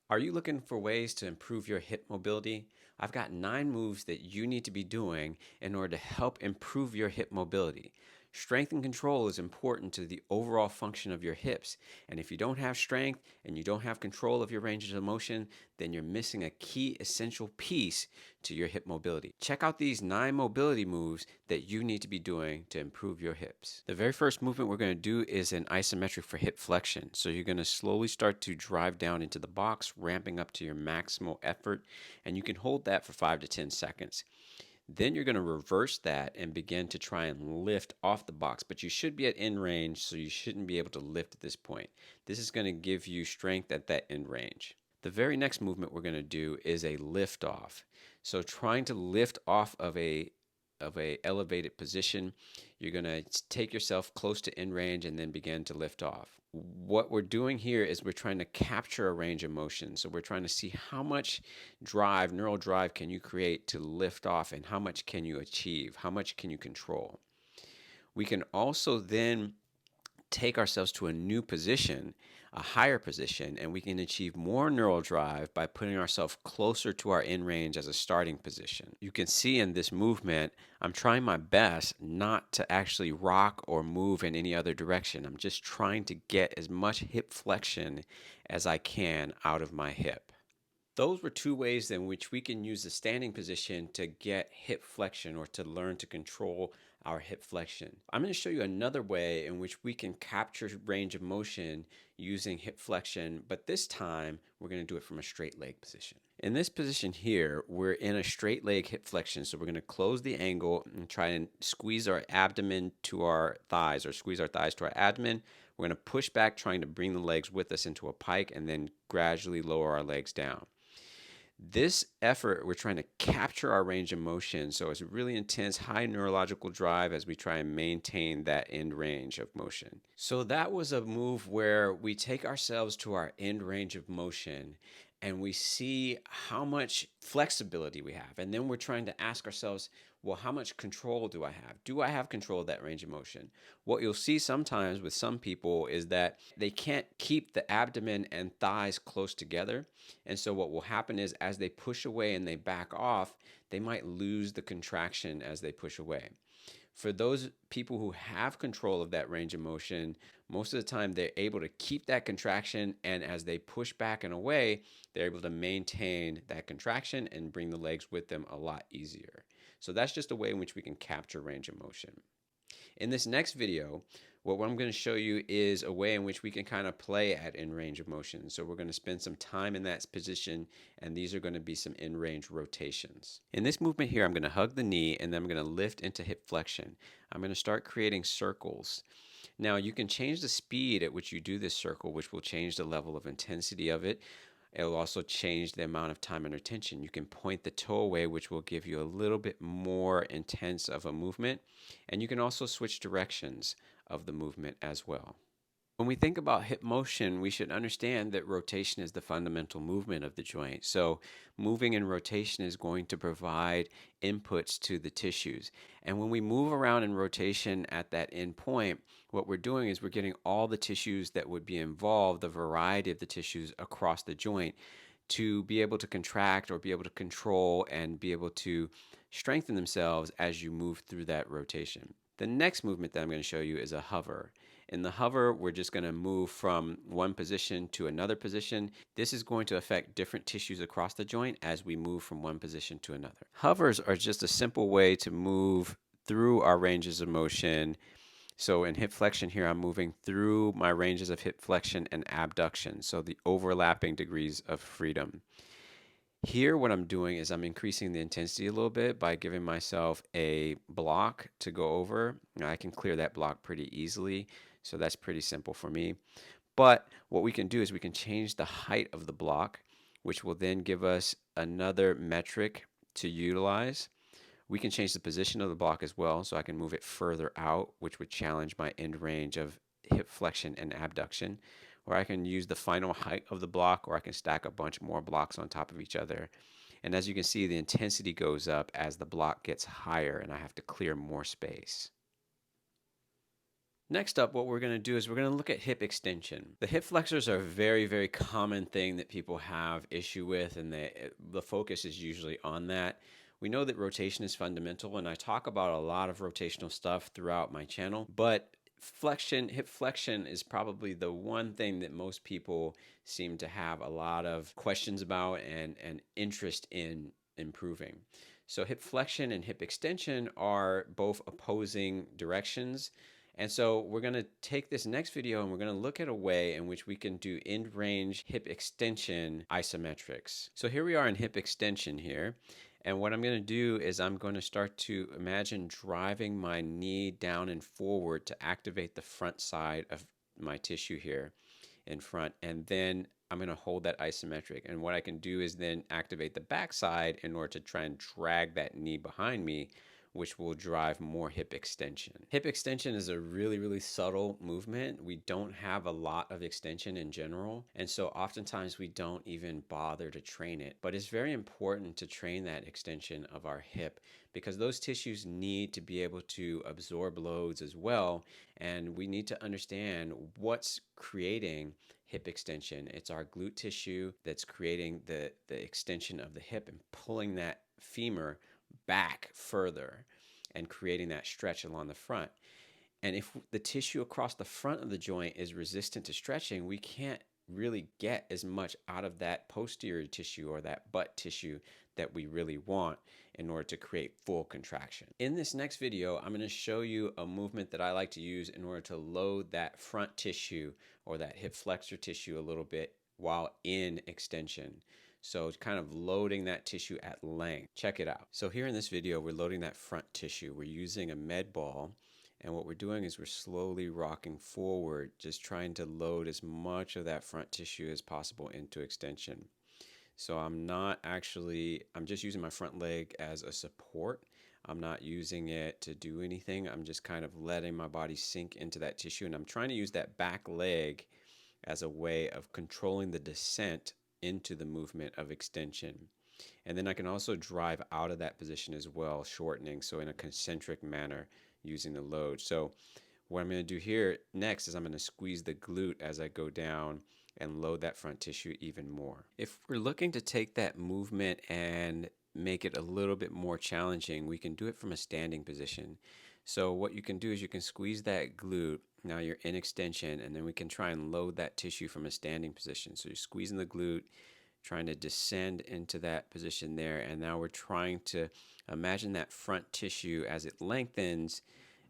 Are you looking for ways to improve your hip mobility? I've got 9 moves that you need to be doing in order to help improve your hip mobility. Strength and control is important to the overall function of your hips. And if you don't have strength and you don't have control of your ranges of motion, then you're missing a key essential piece to your hip mobility. Check out these 9 mobility moves that you need to be doing to improve your hips. The very first movement we're going to do is an isometric for hip flexion. So you're going to slowly start to drive down into the box, ramping up to your maximal effort, and you can hold that for 5 to 10 seconds. Then you're going to reverse that and begin to try and lift off the box, but you should be at end range, so you shouldn't be able to lift at this point. This is going to give you strength at that end range. The very next movement we're going to do is a lift off. So trying to lift off of a elevated position, you're going to take yourself close to end range and then begin to lift off. What we're doing here is we're trying to capture a range of motion. So we're trying to see how much drive, neural drive, can you create to lift off, and how much can you achieve? How much can you control? We can also then take ourselves to a new position, a higher position, and we can achieve more neural drive by putting ourselves closer to our end range as a starting position. You can see in this movement, I'm trying my best not to actually rock or move in any other direction. I'm just trying to get as much hip flexion as I can out of my hip. Those were 2 ways in which we can use the standing position to get hip flexion or to learn to control our hip flexion. I'm going to show you another way in which we can capture range of motion using hip flexion, but this time we're going to do it from a straight leg position. In this position here, we're in a straight leg hip flexion, so we're going to close the angle and try and squeeze our abdomen to our thighs, or squeeze our thighs to our abdomen. We're going to push back, trying to bring the legs with us into a pike, and then gradually lower our legs down. This effort, we're trying to capture our range of motion, so it's really intense, high neurological drive as we try and maintain that end range of motion. So that was a move where we take ourselves to our end range of motion and we see how much flexibility we have. And then we're trying to ask ourselves, well, how much control do I have? Do I have control of that range of motion? What you'll see sometimes with some people is that they can't keep the abdomen and thighs close together. And so what will happen is as they push away and they back off, they might lose the contraction as they push away. For those people who have control of that range of motion, most of the time they're able to keep that contraction, and as they push back and away, they're able to maintain that contraction and bring the legs with them a lot easier. So that's just a way in which we can capture range of motion. In this next video, what I'm going to show you is a way in which we can kind of play at in range of motion. So we're going to spend some time in that position, and these are going to be some in range rotations. In this movement here, I'm going to hug the knee, and then I'm going to lift into hip flexion. I'm going to start creating circles. Now you can change the speed at which you do this circle, which will change the level of intensity of it. It will also change the amount of time under tension. You can point the toe away, which will give you a little bit more intense of a movement. And you can also switch directions of the movement as well. When we think about hip motion, we should understand that rotation is the fundamental movement of the joint. So moving in rotation is going to provide inputs to the tissues. And when we move around in rotation at that end point, what we're doing is we're getting all the tissues that would be involved, the variety of the tissues across the joint, to be able to contract or be able to control and be able to strengthen themselves as you move through that rotation. The next movement that I'm going to show you is a hover. In the hover, we're just going to move from one position to another position. This is going to affect different tissues across the joint as we move from one position to another. Hovers are just a simple way to move through our ranges of motion. So in hip flexion here, I'm moving through my ranges of hip flexion and abduction, so the overlapping degrees of freedom. Here, what I'm doing is I'm increasing the intensity a little bit by giving myself a block to go over. Now, I can clear that block pretty easily, so that's pretty simple for me. But what we can do is we can change the height of the block, which will then give us another metric to utilize. We can change the position of the block as well, so I can move it further out, which would challenge my end range of hip flexion and abduction. Or I can use the final height of the block, or I can stack a bunch more blocks on top of each other. And as you can see, the intensity goes up as the block gets higher and I have to clear more space. Next up, what we're going to do is we're going to look at hip extension. The hip flexors are a very, very common thing that people have issue with, and the focus is usually on that. We know that rotation is fundamental, and I talk about a lot of rotational stuff throughout my channel, but hip flexion is probably the one thing that most people seem to have a lot of questions about and interest in improving. So hip flexion and hip extension are both opposing directions. And so we're going to take this next video and we're going to look at a way in which we can do end range hip extension isometrics. So here we are in hip extension here. And what I'm going to do is I'm going to start to imagine driving my knee down and forward to activate the front side of my tissue here in front. And then I'm going to hold that isometric. And what I can do is then activate the back side in order to try and drag that knee behind me, which will drive more hip extension. Hip extension is a really, really subtle movement. We don't have a lot of extension in general, and so oftentimes we don't even bother to train it. But it's very important to train that extension of our hip because those tissues need to be able to absorb loads as well, and we need to understand what's creating hip extension. It's our glute tissue that's creating the extension of the hip and pulling that femur back further and creating that stretch along the front. And if the tissue across the front of the joint is resistant to stretching, we can't really get as much out of that posterior tissue or that butt tissue that we really want in order to create full contraction. In this next video, I'm going to show you a movement that I like to use in order to load that front tissue or that hip flexor tissue a little bit while in extension. So kind of loading that tissue at length. Check it out. So here in this video, we're loading that front tissue. We're using a med ball. And what we're doing is we're slowly rocking forward, just trying to load as much of that front tissue as possible into extension. So I'm just using my front leg as a support. I'm not using it to do anything. I'm just kind of letting my body sink into that tissue. And I'm trying to use that back leg as a way of controlling the descent into the movement of extension. And then I can also drive out of that position as well, shortening, so in a concentric manner using the load. So what I'm going to do here next is I'm going to squeeze the glute as I go down and load that front tissue even more. If we're looking to take that movement and make it a little bit more challenging, we can do it from a standing position. So what you can do is you can squeeze that glute. Now you're in extension, and then we can try and load that tissue from a standing position. So you're squeezing the glute, trying to descend into that position there, and now we're trying to imagine that front tissue as it lengthens,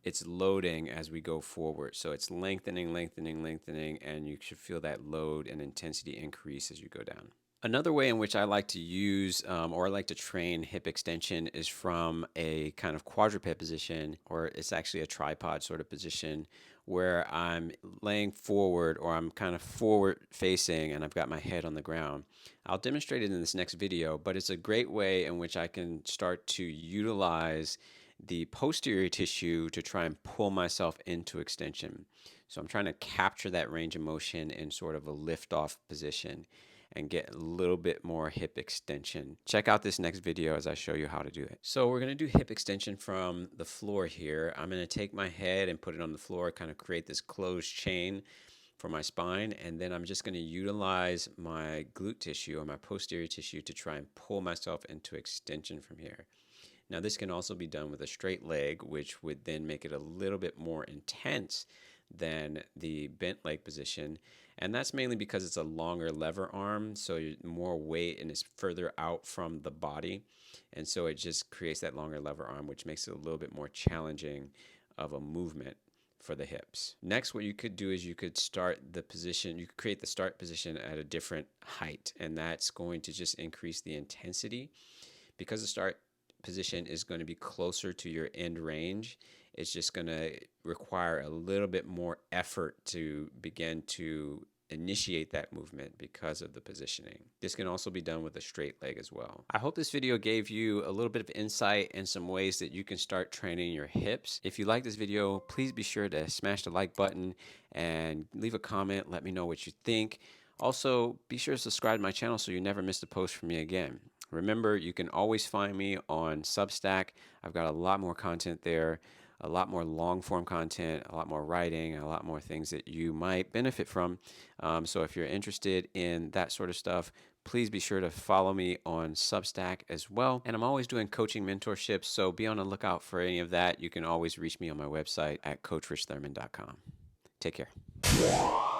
it's loading as we go forward. So it's lengthening, lengthening, lengthening, and you should feel that load and intensity increase as you go down. Another way in which I like to use or I like to train hip extension is from a kind of quadruped position, or it's actually a tripod sort of position where I'm laying forward or I'm kind of forward facing and I've got my head on the ground. I'll demonstrate it in this next video, but it's a great way in which I can start to utilize the posterior tissue to try and pull myself into extension. So I'm trying to capture that range of motion in sort of a lift-off position and get a little bit more hip extension. Check out this next video as I show you how to do it. So we're gonna do hip extension from the floor here. I'm gonna take my head and put it on the floor, kind of create this closed chain for my spine, and then I'm just gonna utilize my glute tissue or my posterior tissue to try and pull myself into extension from here. Now this can also be done with a straight leg, which would then make it a little bit more intense than the bent leg position. And that's mainly because it's a longer lever arm, so you're more weight and it's further out from the body. And so it just creates that longer lever arm, which makes it a little bit more challenging of a movement for the hips. Next, what you could do is you could start the position, you could create the start position at a different height, and that's going to just increase the intensity. Because the start position is going to be closer to your end range, it's just going to require a little bit more effort to begin to initiate that movement because of the positioning. This can also be done with a straight leg as well. I hope this video gave you a little bit of insight and some ways that you can start training your hips. If you like this video, please be sure to smash the like button and leave a comment. Let me know what you think. Also, be sure to subscribe to my channel so you never miss a post from me again. Remember, you can always find me on Substack. I've got a lot more content there. a lot more long form content, a lot more writing, a lot more things that you might benefit from. So if you're interested in that sort of stuff, please be sure to follow me on Substack as well. And I'm always doing coaching mentorships, so be on the lookout for any of that. You can always reach me on my website at coachrichthurman.com. Take care.